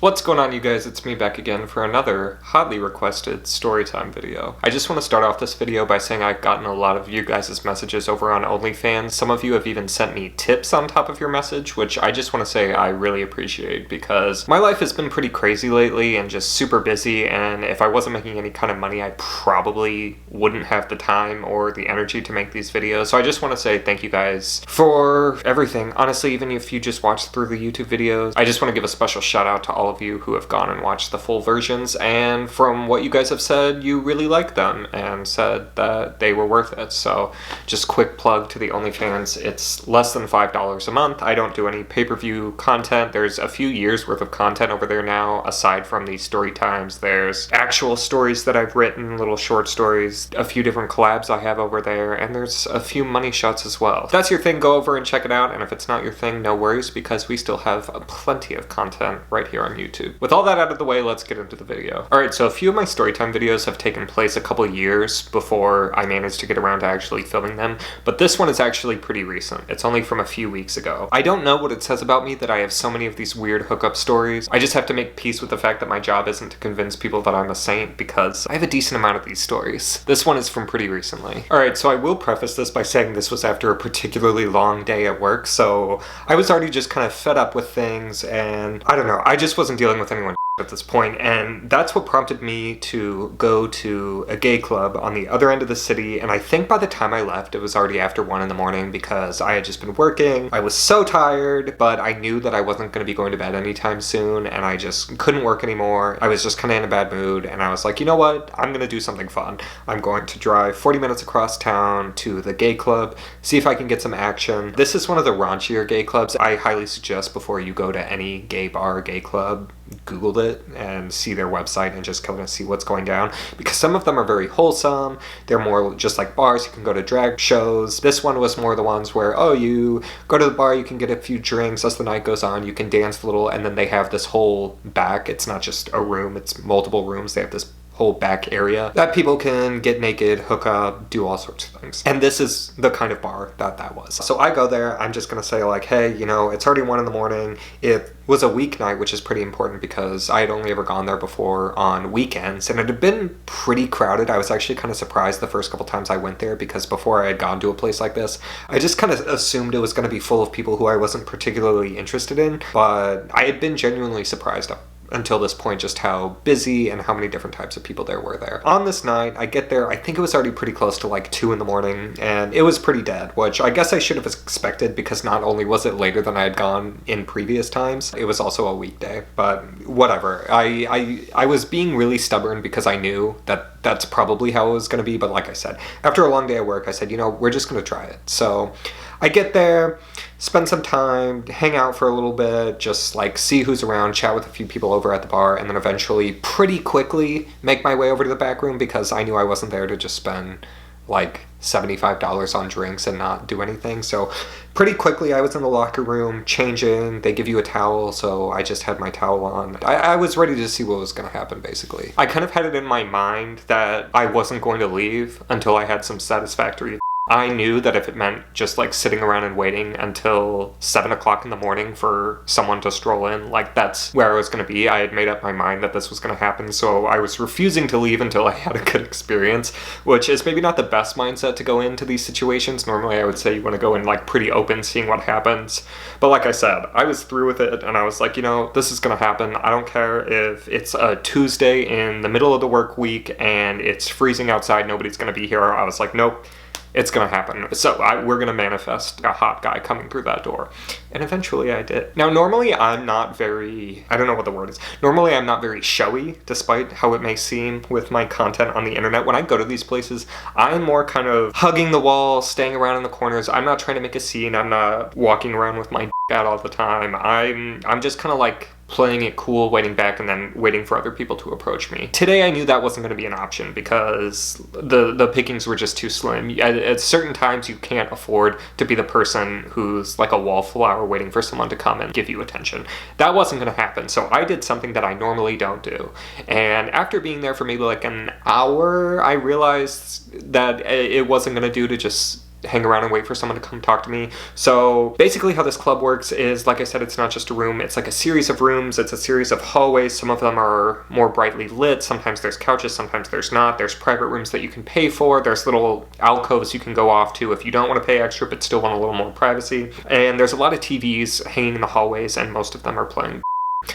What's going on, you guys? It's me back again for another hotly requested storytime video. I just want to start off this video by saying I've gotten a lot of you guys' messages over on OnlyFans. Some of you have even sent me tips on top of your message, which I just want to say I really appreciate because my life has been pretty crazy lately and just super busy, and if I wasn't making any kind of money, I probably wouldn't have the time or the energy to make these videos. So I just want to say thank you guys for everything. Honestly, even if you just watched through the YouTube videos, I just want to give a special shout out to all of you who have gone and watched the full versions, and from what you guys have said, you really liked them and said that they were worth it. So just quick plug to the OnlyFans. It's less than $5 a month. I don't do any pay-per-view content. There's a few years worth of content over there now. Aside from these story times, there's actual stories that I've written, little short stories, a few different collabs I have over there, and there's a few money shots as well. If that's your thing, go over and check it out, and if it's not your thing, no worries, because we still have plenty of content right here on YouTube. With all that out of the way, let's get into the video. Alright, so a few of my storytime videos have taken place a couple years before I managed to get around to actually filming them, but this one is actually pretty recent. It's only from a few weeks ago. I don't know what it says about me that I have so many of these weird hookup stories. I just have to make peace with the fact that my job isn't to convince people that I'm a saint, because I have a decent amount of these stories. This one is from pretty recently. Alright, so I will preface this by saying this was after a particularly long day at work, so I was already just kind of fed up with things, and I don't know, I just wasn't dealing with anyone at this point, and that's what prompted me to go to a gay club on the other end of the city. And I think by the time I left, it was already after 1 in the morning because I had just been working. I was so tired, but I knew that I wasn't going to be going to bed anytime soon, and I just couldn't work anymore. I was just kind of in a bad mood, and I was like, you know what, I'm going to do something fun. I'm going to drive 40 minutes across town to the gay club, see if I can get some action. This is one of the raunchier gay clubs. I highly suggest before you go to any gay bar, gay club, Google it and see their website and just kind of see what's going down, because some of them are very wholesome. They're more just like bars. You can go to drag shows. This one was more the ones where, oh, you go to the bar, you can get a few drinks as the night goes on, you can dance a little, and then they have this whole back. It's not just a room, it's multiple rooms. They have this whole back area that people can get naked, hook up, do all sorts of things. And this is the kind of bar that was. So I go there, I'm just gonna say like, hey, you know, it's already 1 in the morning. It was a weeknight, which is pretty important because I had only ever gone there before on weekends, and it had been pretty crowded. I was actually kind of surprised the first couple times I went there, because before I had gone to a place like this, I just kind of assumed it was going to be full of people who I wasn't particularly interested in, but I had been genuinely surprised until this point just how busy and how many different types of people there were there. On this night, I get there, I think it was already pretty close to like 2 in the morning, and it was pretty dead, which I guess I should have expected, because not only was it later than I had gone in previous times, it was also a weekday, but whatever. I was being really stubborn because I knew that that's probably how it was going to be, but like I said, after a long day at work, I said, you know, we're just going to try it. So I get there, spend some time, hang out for a little bit, just like see who's around, chat with a few people over at the bar, and then eventually pretty quickly make my way over to the back room, because I knew I wasn't there to just spend like $75 on drinks and not do anything. So pretty quickly I was in the locker room changing. They give you a towel, so I just had my towel on. I was ready to see what was going to happen, basically. I kind of had it in my mind that I wasn't going to leave until I had some satisfactory. I knew that if it meant just like sitting around and waiting until 7 o'clock in the morning for someone to stroll in, like that's where I was going to be. I had made up my mind that this was going to happen, so I was refusing to leave until I had a good experience, which is maybe not the best mindset to go into these situations. Normally I would say you want to go in like pretty open, seeing what happens. But like I said, I was through with it, and I was like, you know, this is going to happen. I don't care if it's a Tuesday in the middle of the work week and it's freezing outside, nobody's going to be here. I was like, nope. It's gonna happen. So we're gonna manifest a hot guy coming through that door. And eventually I did. Now, normally I'm not very, I don't know what the word is. Normally I'm not very showy, despite how it may seem with my content on the internet. When I go to these places, I'm more kind of hugging the wall, staying around in the corners. I'm not trying to make a scene. I'm not walking around with my d out all the time. I'm just kind of like playing it cool, waiting back, and then waiting for other people to approach me. Today I knew that wasn't going to be an option because the pickings were just too slim. At certain times you can't afford to be the person who's like a wallflower waiting for someone to come and give you attention. That wasn't going to happen, so I did something that I normally don't do. And after being there for maybe like an hour, I realized that it wasn't going to do to just hang around and wait for someone to come talk to me. So basically how this club works is, like I said, it's not just a room, it's like a series of rooms, it's a series of hallways. Some of them are more brightly lit, sometimes there's couches, sometimes there's not. There's private rooms that you can pay for, there's little alcoves you can go off to if you don't want to pay extra but still want a little more privacy. And there's a lot of TVs hanging in the hallways, and most of them are playing.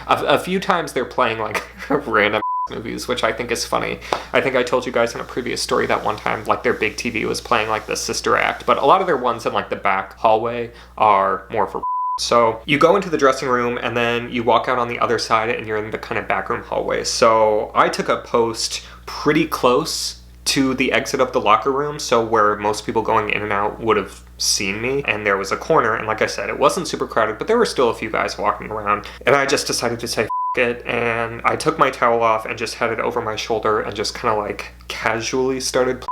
A few times they're playing like random movies, which I think is funny. I think I told you guys in a previous story that one time, like, their big TV was playing like the Sister Act, but a lot of their ones in like the back hallway are more for. So you go into the dressing room and then you walk out on the other side and you're in the kind of backroom hallway. So I took a post pretty close to the exit of the locker room, so where most people going in and out would have seen me, and there was a corner, and like I said, it wasn't super crowded, but there were still a few guys walking around, and I just decided to say it, and I took my towel off and just had it over my shoulder and just kind of like casually started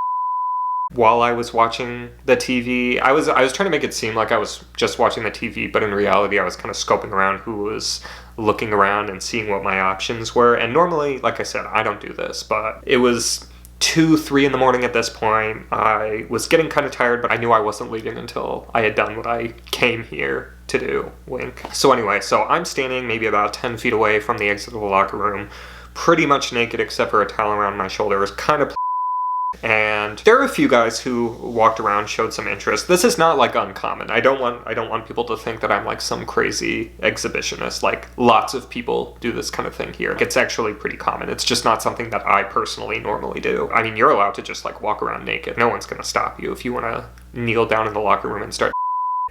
while I was watching the TV. I was trying to make it seem like I was just watching the TV, but in reality I was kind of scoping around who was looking around and seeing what my options were. And normally, like I said, I don't do this, but it was 2-3 in the morning at this point. I was getting kind of tired, but I knew I wasn't leaving until I had done what I came here to do, wink. So anyway, so I'm standing maybe about 10 feet away from the exit of the locker room, pretty much naked except for a towel around my shoulders, kind of. And there are a few guys who walked around, showed some interest. This is not like uncommon. I don't want people to think that I'm like some crazy exhibitionist. Like, lots of people do this kind of thing here. It's actually pretty common. It's just not something that I personally normally do. I mean, you're allowed to just like walk around naked. No one's gonna stop you. If you want to kneel down in the locker room and start,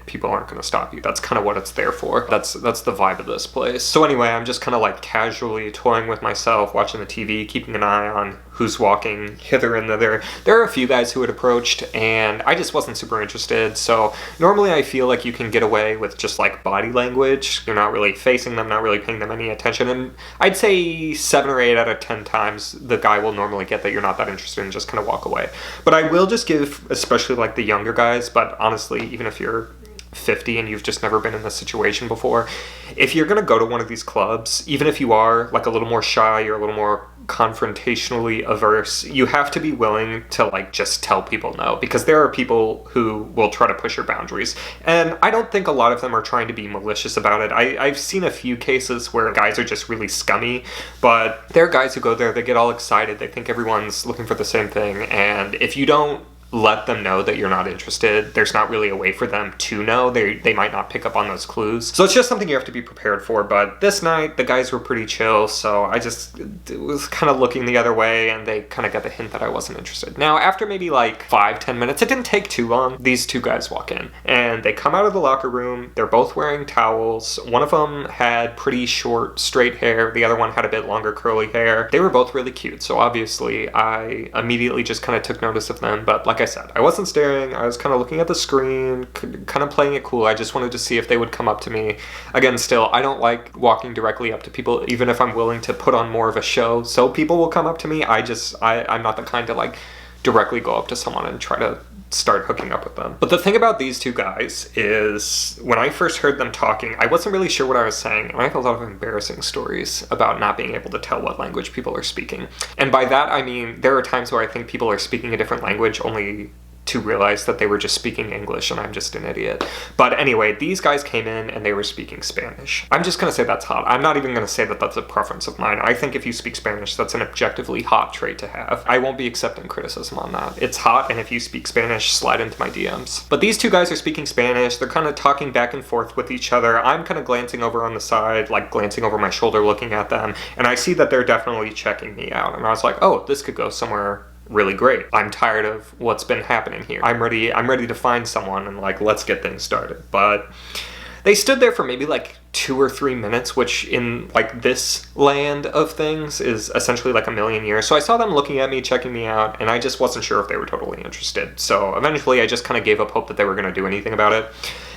people aren't going to stop you. That's kind of what it's there for. That's the vibe of this place. So anyway, I'm just kind of like casually toying with myself, watching the TV, keeping an eye on who's walking hither and thither. There are a few guys who had approached, and I just wasn't super interested. So normally I feel like you can get away with just like body language. You're not really facing them, not really paying them any attention. And I'd say 7 or 8 out of 10 times the guy will normally get that you're not that interested and just kind of walk away. But I will just give, especially like the younger guys, but honestly, even if you're 50 and you've just never been in this situation before, if you're going to go to one of these clubs, even if you are like a little more shy or a little more confrontationally averse, you have to be willing to like just tell people no, because there are people who will try to push your boundaries, and I don't think a lot of them are trying to be malicious about it. I've seen a few cases where guys are just really scummy, but there are guys who go there, they get all excited, they think everyone's looking for the same thing, and if you don't let them know that you're not interested, there's not really a way for them to know. They might not pick up on those clues. So it's just something you have to be prepared for. But this night, the guys were pretty chill, so I just was kind of looking the other way, and they kind of got the hint that I wasn't interested. Now, after maybe like 5-10 minutes, it didn't take too long, these two guys walk in, and they come out of the locker room. They're both wearing towels. One of them had pretty short, straight hair. The other one had a bit longer, curly hair. They were both really cute, so obviously I immediately just kind of took notice of them. But like I said, I wasn't staring. I was kind of looking at the screen, kind of playing it cool. I just wanted to see if they would come up to me. Again, still, I don't like walking directly up to people, even if I'm willing to put on more of a show so people will come up to me. I'm not the kind to like directly go up to someone and try to start hooking up with them. But the thing about these two guys is, when I first heard them talking, I wasn't really sure what I was saying, and I have a lot of embarrassing stories about not being able to tell what language people are speaking. And by that I mean, there are times where I think people are speaking a different language only to realize that they were just speaking English and I'm just an idiot. But anyway, these guys came in and they were speaking Spanish. I'm just gonna say that's hot. I'm not even gonna say that that's a preference of mine. I think if you speak Spanish, that's an objectively hot trait to have. I won't be accepting criticism on that. It's hot, and if you speak Spanish, slide into my DMs. But these two guys are speaking Spanish. They're kind of talking back and forth with each other. I'm kind of glancing over on the side, like glancing over my shoulder, looking at them, and I see that they're definitely checking me out. And I was like, oh, this could go somewhere really great. I'm tired of what's been happening here. I'm ready to find someone and like, let's get things started. But they stood there for maybe like 2 or 3 minutes, which in like this land of things is essentially like a million years. So I saw them looking at me, checking me out, and I just wasn't sure if they were totally interested. So eventually I just kind of gave up hope that they were going to do anything about it,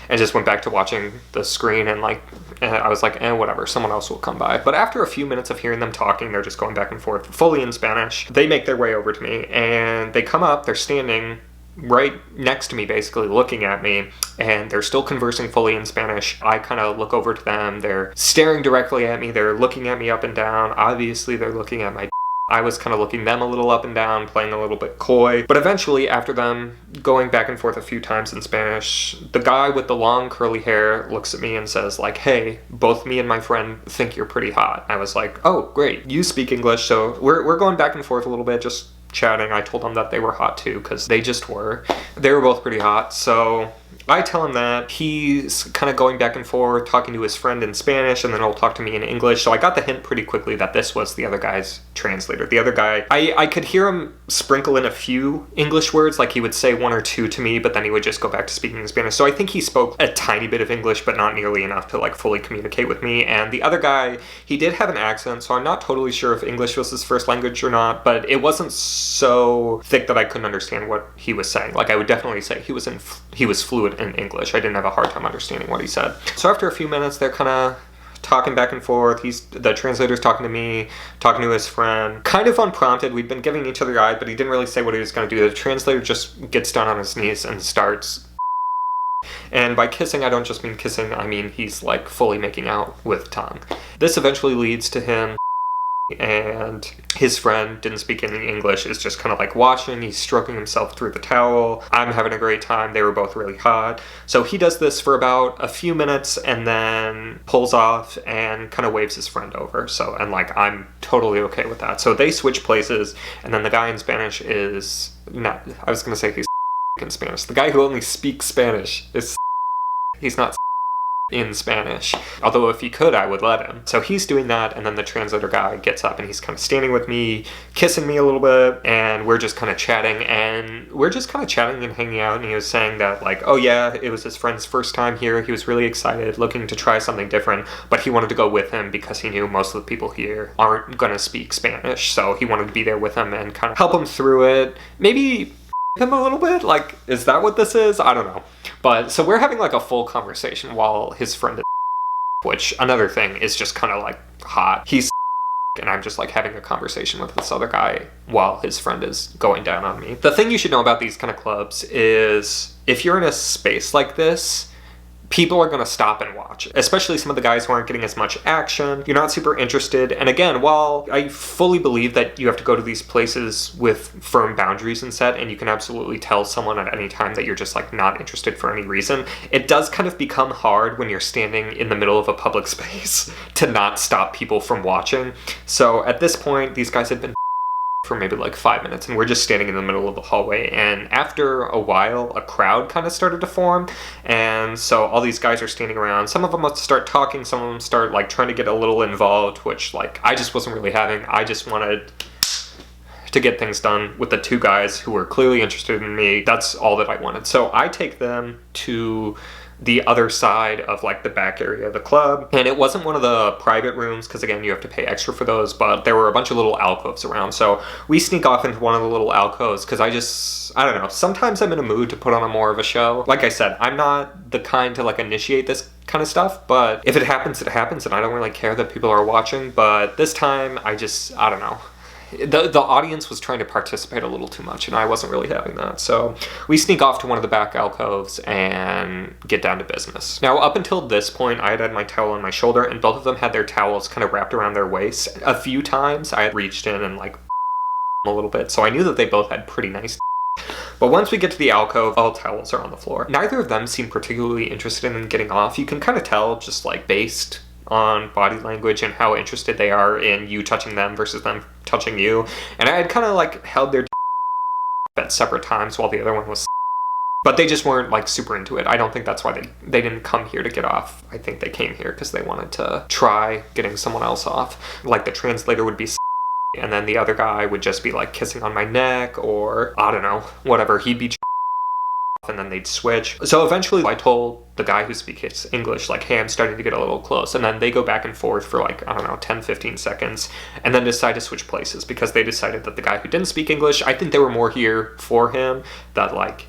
and just went back to watching the screen, and like, I was like, whatever, someone else will come by. But after a few minutes of hearing them talking, they're just going back and forth fully in Spanish. They make their way over to me, and they come up, they're standing right next to me, basically looking at me, and they're still conversing fully in Spanish. I kind of look over to them, they're staring directly at me, they're looking at me up and down. Obviously they're looking at my I was kind of looking them a little up and down, playing a little bit coy. But eventually, after them going back and forth a few times in Spanish, the guy with the long curly hair looks at me and says like, hey, both me and my friend think you're pretty hot. I was like, oh, great. You speak English, so we're going back and forth a little bit, just chatting. I told them that they were hot too, because they just were. They were both pretty hot, so I tell him that. He's kind of going back and forth, talking to his friend in Spanish, and then he'll talk to me in English. So I got the hint pretty quickly that this was the other guy's translator. The other guy, I could hear him sprinkle in a few English words, like he would say one or two to me, but then he would just go back to speaking in Spanish. So I think he spoke a tiny bit of English, but not nearly enough to like fully communicate with me. And the other guy, he did have an accent, so I'm not totally sure if English was his first language or not, but it wasn't so thick that I couldn't understand what he was saying. Like I would definitely say he was fluent in English. I didn't have a hard time understanding what he said. So after a few minutes, they're kind of talking back and forth. The translator's talking to me, talking to his friend, kind of unprompted. We'd been giving each other eyes, but he didn't really say what he was going to do. The translator just gets down on his knees and starts. And by kissing, I don't just mean kissing, I mean he's like fully making out with tongue. This eventually leads to him, and his friend didn't speak any English, is just kind of like watching. He's stroking himself through the towel. I'm having a great time. They were both really hot. So he does this for about a few minutes and then pulls off and kind of waves his friend over. So, and like, I'm totally okay with that. So they switch places, and then the guy in Spanish is not, I was going to say he's in Spanish. The guy who only speaks Spanish is, he's not in Spanish. Although if he could, I would let him. So he's doing that, and then the translator guy gets up and he's kind of standing with me, kissing me a little bit, and we're just kind of chatting and hanging out, and he was saying that like, oh yeah, it was his friend's first time here. He was really excited, looking to try something different, but he wanted to go with him because he knew most of the people here aren't gonna speak Spanish, so he wanted to be there with him and kind of help him through it. Maybe him a little bit? Like, is that what this is? I don't know. But, so we're having like a full conversation while his friend is, which, another thing, is just kind of like hot. He's and I'm just like having a conversation with this other guy while his friend is going down on me. The thing you should know about these kind of clubs is if you're in a space like this, people are going to stop and watch, especially some of the guys who aren't getting as much action. You're not super interested. And again, while I fully believe that you have to go to these places with firm boundaries and set, and you can absolutely tell someone at any time that you're just like not interested for any reason, it does kind of become hard when you're standing in the middle of a public space to not stop people from watching. So at this point, these guys had been for maybe like 5 minutes, and we're just standing in the middle of the hallway, and after a while a crowd kind of started to form, and so all these guys are standing around. Some of them start talking, some of them start like trying to get a little involved, which like I just wasn't really having. I just wanted to get things done with the two guys who were clearly interested in me. That's all that I wanted. So I take them to the other side of like the back area of the club, and it wasn't one of the private rooms because again you have to pay extra for those, but there were a bunch of little alcoves around. So we sneak off into one of the little alcoves because I don't know, sometimes I'm in a mood to put on a more of a show. Like I said, I'm not the kind to like initiate this kind of stuff, but if it happens, it happens, and I don't really care that people are watching. But this time I don't know. The audience was trying to participate a little too much, and I wasn't really having that. So we sneak off to one of the back alcoves and get down to business. Now, up until this point, I had my towel on my shoulder, and both of them had their towels kind of wrapped around their waist. A few times I had reached in and like a little bit, so I knew that they both had pretty nice. But once we get to the alcove, all towels are on the floor. Neither of them seem particularly interested in getting off. You can kind of tell just like based on body language and how interested they are in you touching them versus them touching you. And I had kind of like held their at separate times while the other one was, but they just weren't like super into it. I don't think that's why they didn't come here to get off. I think they came here because they wanted to try getting someone else off. Like the translator would be, and then the other guy would just be like kissing on my neck, or I don't know, whatever. He'd be and then they'd switch. So eventually I told the guy who speaks English, like, hey, I'm starting to get a little close. And then they go back and forth for like, I don't know, 10, 15 seconds, and then decide to switch places because they decided that the guy who didn't speak English, I think they were more here for him, that like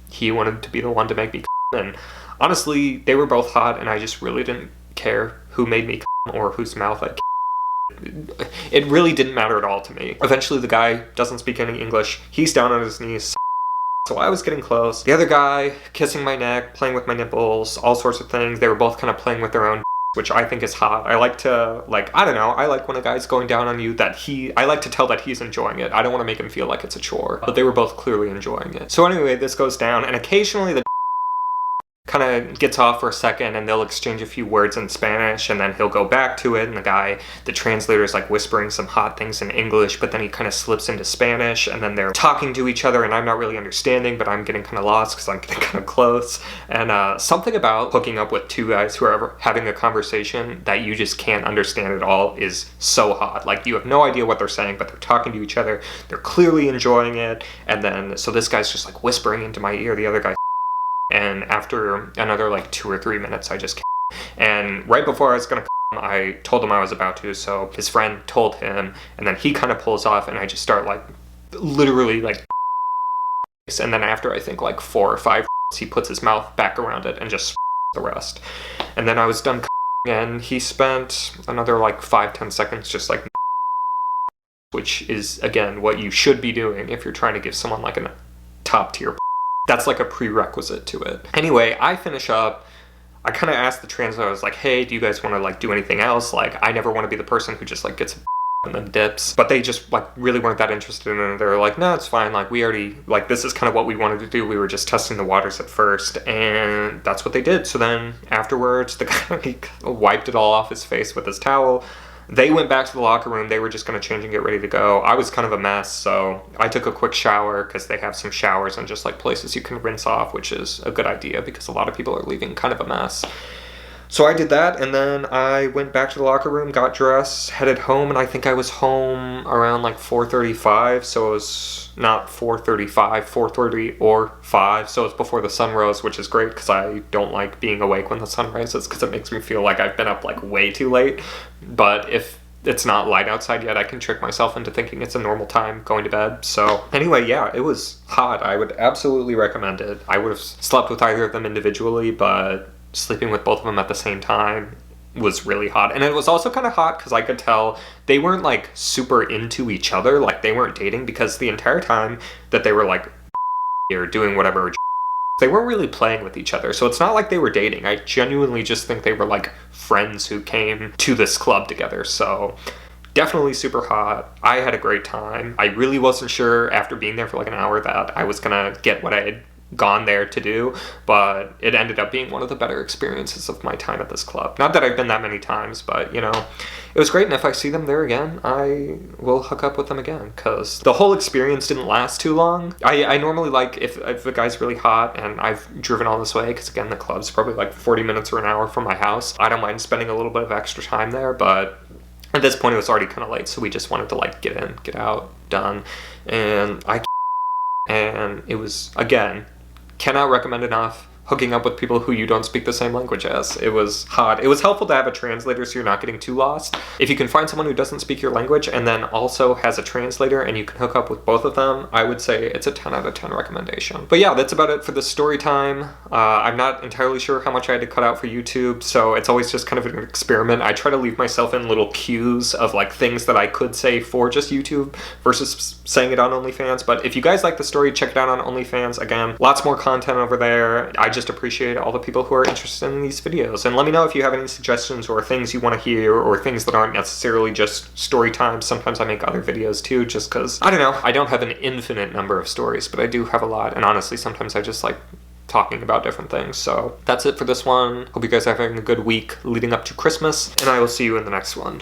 he wanted to be the one to make me come. And honestly, they were both hot, and I just really didn't care who made me come or whose mouth I'd. It really didn't matter at all to me. Eventually the guy doesn't speak any English. He's down on his knees. So I was getting close. The other guy kissing my neck, playing with my nipples, all sorts of things. They were both kind of playing with their own. which I think is hot. I like to, like, I don't know, I like when a guy's going down on you I like to tell that he's enjoying it. I don't want to make him feel like it's a chore, but they were both clearly enjoying it. So anyway, this goes down, and occasionally the kind of gets off for a second and they'll exchange a few words in Spanish and then he'll go back to it, and the translator is like whispering some hot things in English, but then he kind of slips into Spanish and then they're talking to each other and I'm not really understanding, but I'm getting kind of lost because I'm getting kind of close. And something about hooking up with two guys who are having a conversation that you just can't understand at all is so hot. Like, you have no idea what they're saying, but they're talking to each other, they're clearly enjoying it, and then so this guy's just like whispering into my ear, the other guy, and after another like 2 or 3 minutes I just came. And right before I was gonna come, I told him I was about to, so his friend told him, and then he kind of pulls off and I just start like literally like, and then after I think like 4 or 5 he puts his mouth back around it and just the rest. And then I was done and he spent another like 5-10 seconds just like, which is again what you should be doing if you're trying to give someone like a top tier. That's like a prerequisite to it. Anyway, I finish up. I kind of asked the translator, I was like, hey, do you guys want to like do anything else? Like, I never want to be the person who just like gets and then dips. But they just like really weren't that interested in it. They were like, no, it's fine. Like, we already, like, this is kind of what we wanted to do. We were just testing the waters at first, and that's what they did. So then afterwards, the guy wiped it all off his face with his towel. They went back to the locker room. They were just going to change and get ready to go. I was kind of a mess, so I took a quick shower because they have some showers and just like places you can rinse off, which is a good idea because a lot of people are leaving kind of a mess. So I did that, and then I went back to the locker room, got dressed, headed home, and I think I was home around like 4:35, so it was not 4:35, 4:30 or 5, so it's before the sun rose, which is great because I don't like being awake when the sun rises because it makes me feel like I've been up like way too late. But if it's not light outside yet, I can trick myself into thinking it's a normal time going to bed. So anyway, yeah, it was hot. I would absolutely recommend it. I would have slept with either of them individually, but sleeping with both of them at the same time was really hot. And it was also kind of hot because I could tell they weren't like super into each other, like they weren't dating, because the entire time that they were like or doing whatever, they weren't really playing with each other. So it's not like they were dating. I genuinely just think they were like friends who came to this club together. So definitely super hot. I had a great time. I really wasn't sure after being there for like an hour that I was gonna get what I had gone there to do, but it ended up being one of the better experiences of my time at this club. Not that I've been that many times, but you know, it was great, and if I see them there again, I will hook up with them again, because the whole experience didn't last too long. I normally like, if the guy's really hot and I've driven all this way, because again, the club's probably like 40 minutes or an hour from my house, I don't mind spending a little bit of extra time there, but at this point it was already kind of late, so we just wanted to like get in, get out, done, and it was, again, cannot recommend enough hooking up with people who you don't speak the same language as. It was hot. It was helpful to have a translator so you're not getting too lost. If you can find someone who doesn't speak your language and then also has a translator and you can hook up with both of them, I would say it's a 10 out of 10 recommendation. But yeah, that's about it for the story time. I'm not entirely sure how much I had to cut out for YouTube, so it's always just kind of an experiment. I try to leave myself in little cues of like things that I could say for just YouTube versus saying it on OnlyFans. But if you guys like the story, check it out on OnlyFans. Again, lots more content over there. I just appreciate all the people who are interested in these videos, and let me know if you have any suggestions or things you want to hear or things that aren't necessarily just story time. Sometimes I make other videos too, just because, I don't know, I don't have an infinite number of stories, but I do have a lot, and honestly sometimes I just like talking about different things. So that's it for this one. Hope you guys are having a good week leading up to Christmas, and I will see you in the next one.